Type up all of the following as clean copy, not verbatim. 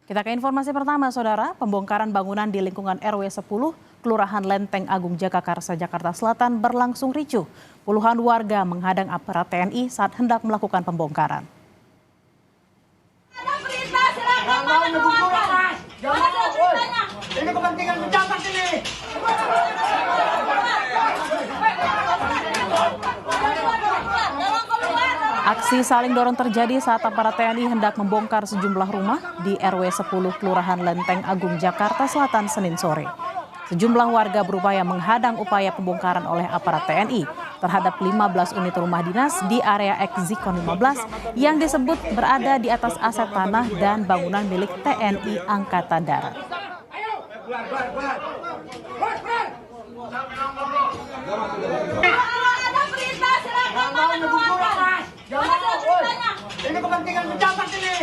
Kita ke informasi pertama, Saudara. Pembongkaran bangunan di lingkungan RW 10, Kelurahan Lenteng Agung Jagakarsa, Jakarta Selatan berlangsung ricuh. Puluhan warga menghadang aparat TNI saat hendak melakukan pembongkaran. Ini kepentingan pejabat ini. Aksi saling dorong terjadi saat aparat TNI hendak membongkar sejumlah rumah di RW 10 Kelurahan Lenteng Agung Jakarta Selatan Senin sore. Sejumlah warga berupaya menghadang upaya pembongkaran oleh aparat TNI terhadap 15 unit rumah dinas di area Eksikon 15 yang disebut berada di atas aset tanah dan bangunan milik TNI Angkatan Darat. Ini kepentingan pejabat ini.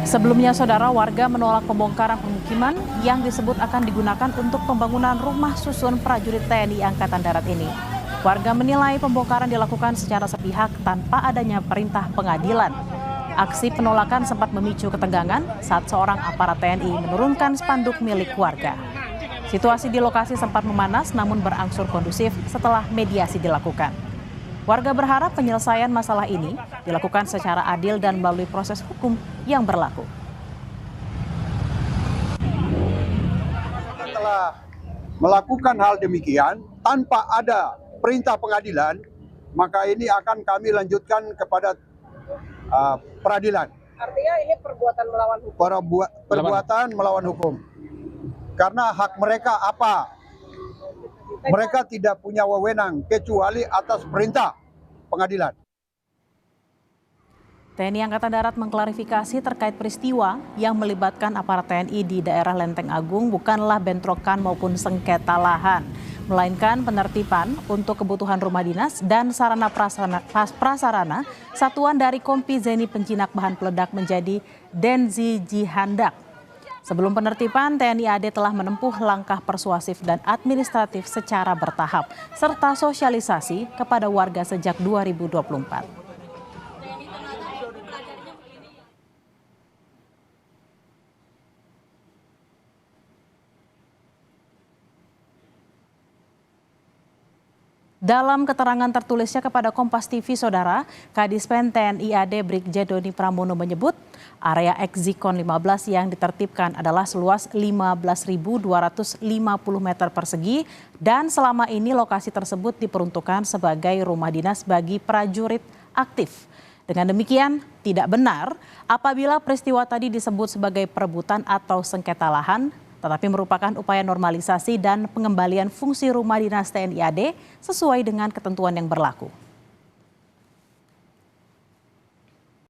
Sebelumnya, Saudara, warga menolak pembongkaran pemukiman yang disebut akan digunakan untuk pembangunan rumah susun prajurit TNI Angkatan Darat ini. Warga menilai pembongkaran dilakukan secara sepihak tanpa adanya perintah pengadilan. Aksi penolakan sempat memicu ketegangan saat seorang aparat TNI menurunkan spanduk milik warga. Situasi di lokasi sempat memanas namun berangsur kondusif setelah mediasi dilakukan. Warga berharap penyelesaian masalah ini dilakukan secara adil dan melalui proses hukum yang berlaku. Setelah melakukan hal demikian tanpa ada perintah pengadilan, maka ini akan kami lanjutkan kepada peradilan. Artinya ini perbuatan melawan hukum. Perbuatan melawan hukum. Karena hak mereka apa? Mereka tidak punya wewenang kecuali atas perintah pengadilan. TNI Angkatan Darat mengklarifikasi terkait peristiwa yang melibatkan aparat TNI di daerah Lenteng Agung bukanlah bentrokan maupun sengketa lahan, melainkan penertiban untuk kebutuhan rumah dinas dan sarana prasarana satuan dari Kompi Zeni Penjinak Bahan Peledak menjadi Denzi Jihandak. Sebelum penertiban, TNI AD telah menempuh langkah persuasif dan administratif secara bertahap, serta sosialisasi kepada warga sejak 2024. Dalam keterangan tertulisnya kepada Kompas TV, Saudara, Kadispen TNI AD Brigjen Doni Pramono menyebut area Eksikon 15 yang ditertibkan adalah seluas 15.250 meter persegi dan selama ini lokasi tersebut diperuntukkan sebagai rumah dinas bagi prajurit aktif. Dengan demikian, tidak benar apabila peristiwa tadi disebut sebagai perebutan atau sengketa lahan, tetapi merupakan upaya normalisasi dan pengembalian fungsi rumah dinas TNI AD sesuai dengan ketentuan yang berlaku.